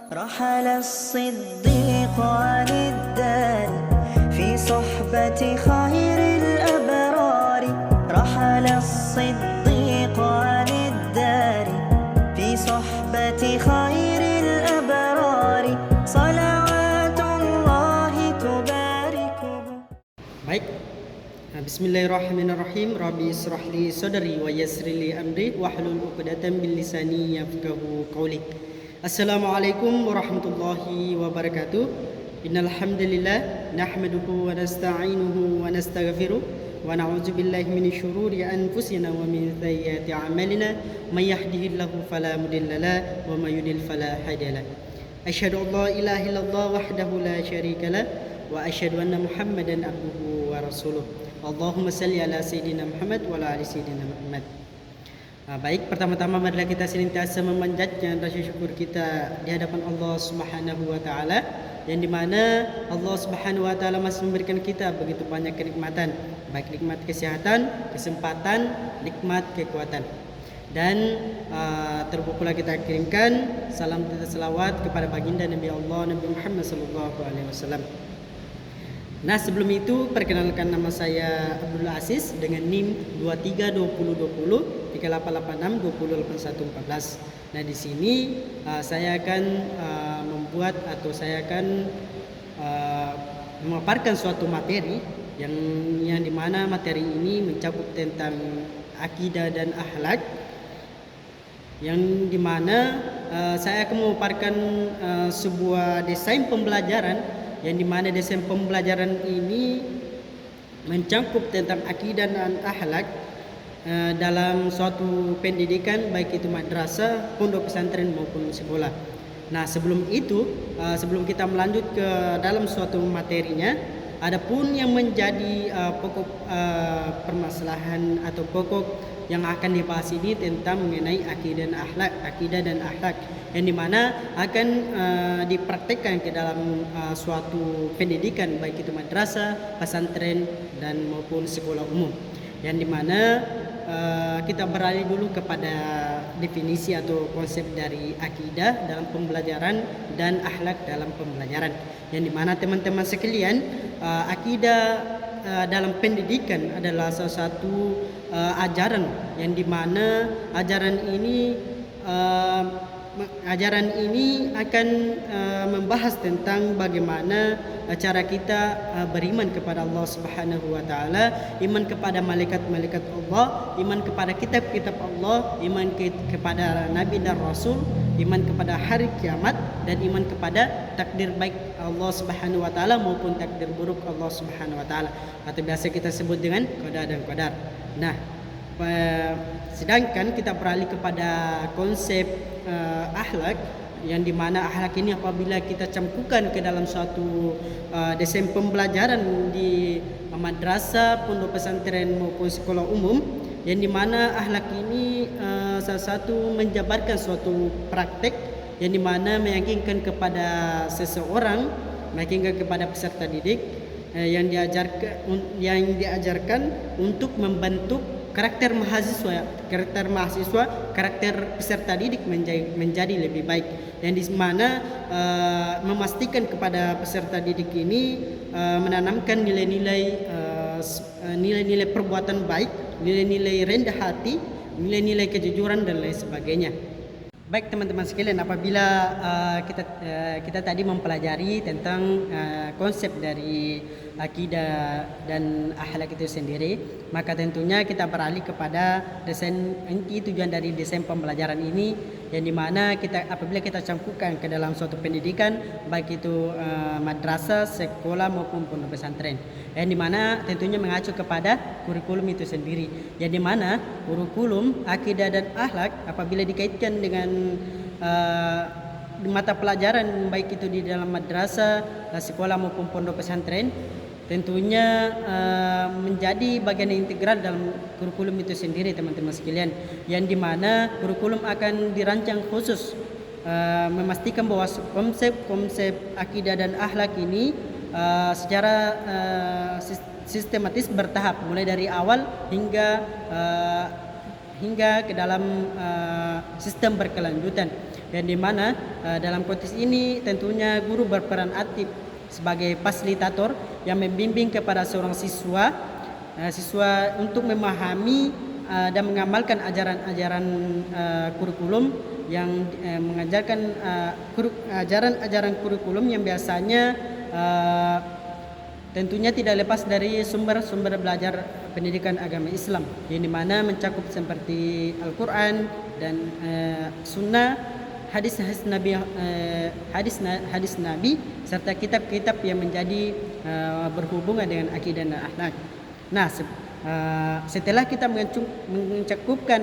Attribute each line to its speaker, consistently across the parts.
Speaker 1: رحل الصديق عن الدار في صحبة خير الأبرار رحل الصديق عن الدار في صحبة خير الأبرار صلوات الله تباركه.
Speaker 2: Baik, Bismillahirrahmanirrahim. Rabbi israh li sadri wa yassir li amri wahlul 'uqdatam min lisani yafqahu qawli. Assalamualaikum warahmatullahi wabarakatuh. Innal hamdalillah nahmaduhu wa nasta'inuhu wa nastaghfiruh wa na'udzu billahi min syururi anfusina wa min sayyiati a'malina may yahdihillahu fala mudilla lahu wa may yudlil fala hadiya lahu. Asyhadu an la ilaha illallah wahdahu la syarika lahu wa asyhadu anna Muhammadan abduhu wa rasuluh. Allahumma salli ala sayyidina Muhammad wa ala ali sayyidina Muhammad. Baik, pertama-tama marilah kita senantiasa memanjatkan rasa syukur kita di hadapan Allah Subhanahu wa taala, yang dimana Allah Subhanahu wa taala masih memberikan kita begitu banyak kenikmatan, baik nikmat kesehatan, kesempatan, nikmat kekuatan. Dan terlebih pula kita kirimkan salam dan selawat kepada baginda Nabi Allah Nabi Muhammad sallallahu alaihi wasallam. Nah, sebelum itu perkenalkan, nama saya Abdul Aziz dengan NIM 232020 3886 208114. Nah, di sini saya akan memaparkan suatu materi yang dimana materi ini mencakup tentang akidah dan akhlak, yang dimana saya akan memaparkan sebuah desain pembelajaran, yang dimana desain pembelajaran ini mencakup tentang akidah dan akhlak dalam suatu pendidikan, baik itu madrasah, pondok pesantren maupun sekolah. Nah, sebelum kita melanjut ke dalam suatu materinya, adapun yang menjadi pokok permasalahan atau pokok yang akan dibahas ini tentang mengenai akidah dan akhlak, yang dimana akan dipraktekkan ke dalam suatu pendidikan, baik itu madrasah, pesantren dan maupun sekolah umum, yang dimana kita beralih dulu kepada definisi atau konsep dari akidah dalam pembelajaran dan akhlak dalam pembelajaran, yang dimana teman-teman sekalian, akidah dalam pendidikan adalah salah satu ajaran, yang dimana ajaran ini akan membahas tentang bagaimana cara kita beriman kepada Allah Subhanahu wa taala, iman kepada malaikat-malaikat Allah, iman kepada kitab-kitab Allah, iman kepada nabi dan rasul, iman kepada hari kiamat, dan iman kepada takdir baik Allah Subhanahu wa taala maupun takdir buruk Allah Subhanahu wa taala, atau biasa kita sebut dengan qada dan qadar. Nah, sedangkan kita beralih kepada konsep akhlak, yang dimana akhlak ini apabila kita campukan ke dalam suatu desain pembelajaran di madrasah, pondok pesantren maupun sekolah umum, yang dimana akhlak ini salah satu menjabarkan suatu praktek yang dimana meyakinkan kepada seseorang, meyakinkan kepada peserta didik yang diajarkan untuk membentuk karakter mahasiswa, karakter peserta didik menjadi lebih baik, yang di mana memastikan kepada peserta didik ini menanamkan nilai-nilai perbuatan baik, nilai-nilai rendah hati, nilai-nilai kejujuran dan lain sebagainya. Baik teman-teman sekalian, apabila kita tadi mempelajari tentang konsep dari akidah dan akhlak itu sendiri, maka tentunya kita beralih kepada tujuan dari desain pembelajaran ini, yang dimana apabila kita campurkan ke dalam suatu pendidikan, baik itu madrasah, sekolah maupun pondok pesantren, yang dimana tentunya mengacu kepada kurikulum itu sendiri, yang dimana kurikulum akidah dan akhlak apabila dikaitkan dengan mata pelajaran, baik itu di dalam madrasah, sekolah maupun pondok pesantren, tentunya menjadi bagian integral dalam kurikulum itu sendiri teman-teman sekalian, yang dimana kurikulum akan dirancang khusus memastikan bahwa konsep akidah dan akhlak ini secara sistematis bertahap, mulai dari awal hingga ke dalam sistem berkelanjutan. yang dimana dalam konteks ini tentunya guru berperan aktif sebagai fasilitator yang membimbing kepada seorang siswa untuk memahami dan mengamalkan ajaran-ajaran kurikulum yang mengajarkan ajaran-ajaran kurikulum yang biasanya tentunya tidak lepas dari sumber-sumber belajar pendidikan agama Islam, yang dimana mencakup seperti Al-Quran dan Sunnah, hadis-hadis Nabi serta kitab-kitab yang menjadi berhubungan dengan akidah dan akhlak. Nah, setelah kita mencukupkan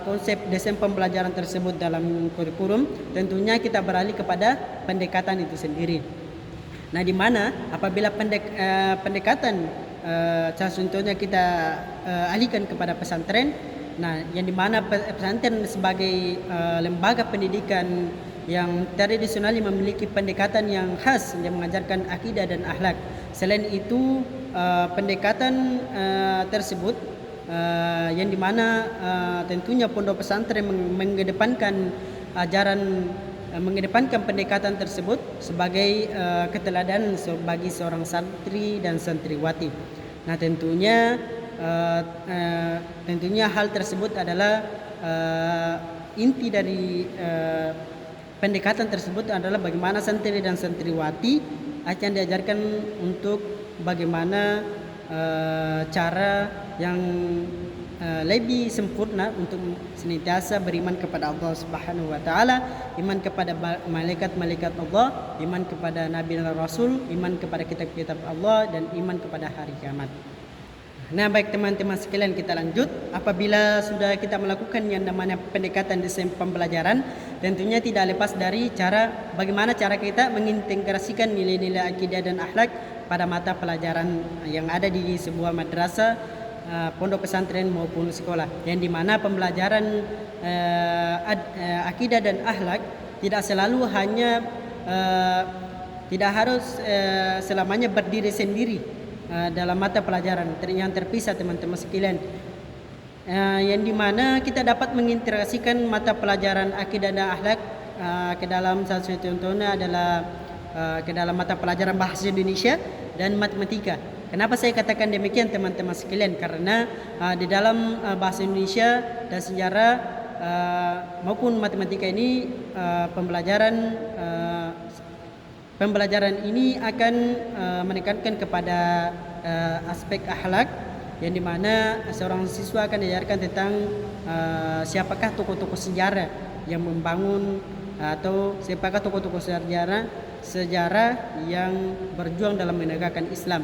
Speaker 2: konsep desain pembelajaran tersebut dalam kurikulum, tentunya kita beralih kepada pendekatan itu sendiri. Nah, di mana apabila pendekatan contohnya kita alihkan kepada pesantren, nah yang dimana pesantren sebagai lembaga pendidikan yang tradisional yang memiliki pendekatan yang khas yang mengajarkan akidah dan akhlak. Selain itu pendekatan tersebut yang dimana tentunya pondok pesantren mengedepankan mengedepankan pendekatan tersebut sebagai keteladanan bagi seorang santri dan santriwati. Nah, tentunya hal tersebut adalah inti dari pendekatan tersebut adalah bagaimana santri dan santriwati akan diajarkan untuk bagaimana cara yang lebih sempurna untuk senantiasa beriman kepada Allah Subhanahu wa taala, iman kepada malaikat-malaikat Allah, iman kepada nabi dan rasul, iman kepada kitab-kitab Allah, dan iman kepada hari kiamat. Nah, baik teman-teman sekalian, kita lanjut. Apabila sudah kita melakukan yang namanya pendekatan desain pembelajaran, tentunya tidak lepas dari bagaimana cara kita mengintegrasikan nilai-nilai akidah dan akhlak pada mata pelajaran yang ada di sebuah madrasah, pondok pesantren maupun sekolah, yang dimana pembelajaran akidah dan akhlak tidak selalu hanya tidak harus selamanya berdiri sendiri dalam mata pelajaran yang terpisah, teman-teman sekalian, yang dimana kita dapat mengintegrasikan mata pelajaran akidah dan akhlak ke dalam salah satu contohnya adalah ke dalam mata pelajaran bahasa Indonesia dan matematika. Kenapa saya katakan demikian, teman-teman sekalian? Karena di dalam bahasa Indonesia dan sejarah maupun matematika ini pembelajaran ini akan menekankan kepada aspek akhlak, yang dimana seorang siswa akan diajarkan tentang siapakah tokoh-tokoh sejarah yang membangun atau siapakah tokoh-tokoh sejarah yang berjuang dalam menegakkan Islam.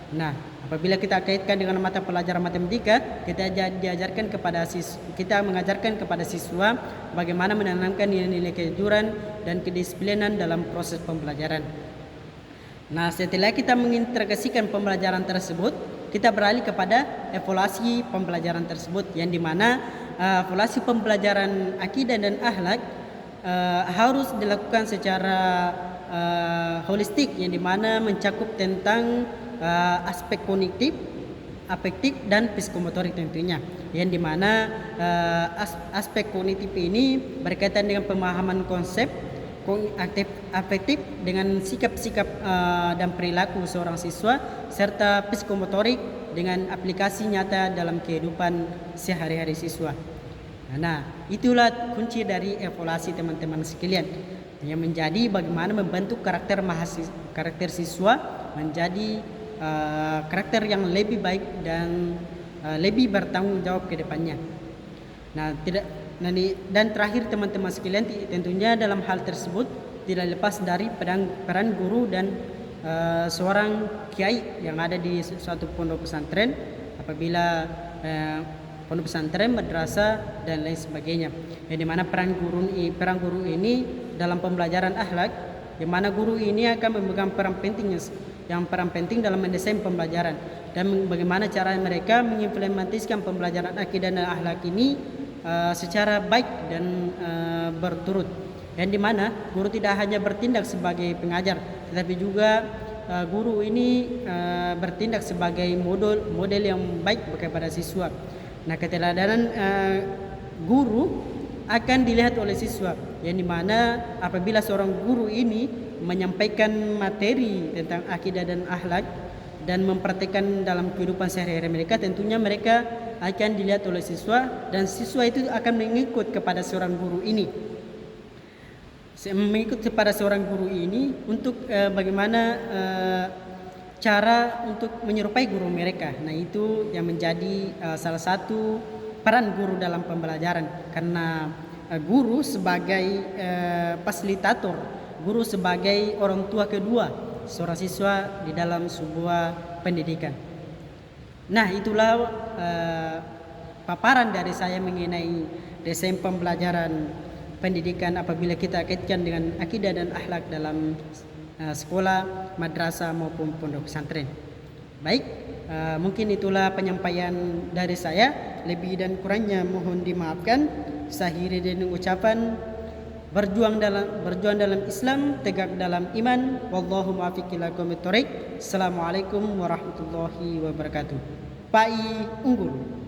Speaker 2: Nah, apabila kita kaitkan dengan mata pelajaran matematika, kita mengajarkan kepada siswa bagaimana menanamkan nilai-nilai kejujuran dan kedisiplinan dalam proses pembelajaran. Nah, setelah kita mengintegrasikan pembelajaran tersebut, kita beralih kepada evaluasi pembelajaran tersebut, yang dimana evaluasi pembelajaran akidah dan akhlak harus dilakukan secara holistik, yang dimana mencakup tentang aspek kognitif, afektif, dan psikomotorik tentunya, yang dimana aspek kognitif ini berkaitan dengan pemahaman konsep, afektif dengan sikap-sikap dan perilaku seorang siswa, serta psikomotorik dengan aplikasi nyata dalam kehidupan sehari-hari siswa. Nah, itulah kunci dari evaluasi, teman-teman sekalian, yang menjadi bagaimana membentuk karakter siswa menjadi karakter yang lebih baik dan lebih bertanggung jawab ke depannya. Nah, dan terakhir, teman-teman sekalian, tentunya dalam hal tersebut tidak lepas dari peran guru dan seorang kiai yang ada di suatu pondok pesantren, apabila pondok pesantren, madrasah, dan lain sebagainya, yang dimana peran guru ini dalam pembelajaran akhlak, di mana guru ini akan memegang peran penting dalam mendesain pembelajaran dan bagaimana cara mereka mengimplementasikan pembelajaran akidah dan akhlak ini secara baik dan berturut, yang dimana guru tidak hanya bertindak sebagai pengajar, tetapi juga guru ini bertindak sebagai model yang baik kepada siswa. Nah, keteladanan guru akan dilihat oleh siswa, yang dimana apabila seorang guru ini menyampaikan materi tentang akidah dan akhlak dan mempraktikkan dalam kehidupan sehari-hari mereka, tentunya mereka akan dilihat oleh siswa dan siswa itu akan mengikut kepada seorang guru ini. Mengikut kepada seorang guru ini untuk bagaimana cara untuk menyerupai guru mereka. Nah, itu yang menjadi salah satu peran guru dalam pembelajaran, karena guru sebagai fasilitator, guru sebagai orang tua kedua seorang siswa di dalam sebuah pendidikan. Nah, itulah paparan dari saya mengenai desain pembelajaran pendidikan apabila kita kaitkan dengan akidah dan akhlak dalam sekolah, madrasah maupun pondok pesantren. Baik, mungkin itulah penyampaian dari saya. Lebih dan kurangnya mohon dimaafkan. Saya akhiri dengan ucapan berjuang dalam Islam, tegak dalam iman. Wallahu muwaffiq ila aqwamit thoriq. Assalamualaikum warahmatullahi wabarakatuh. Pai unggul.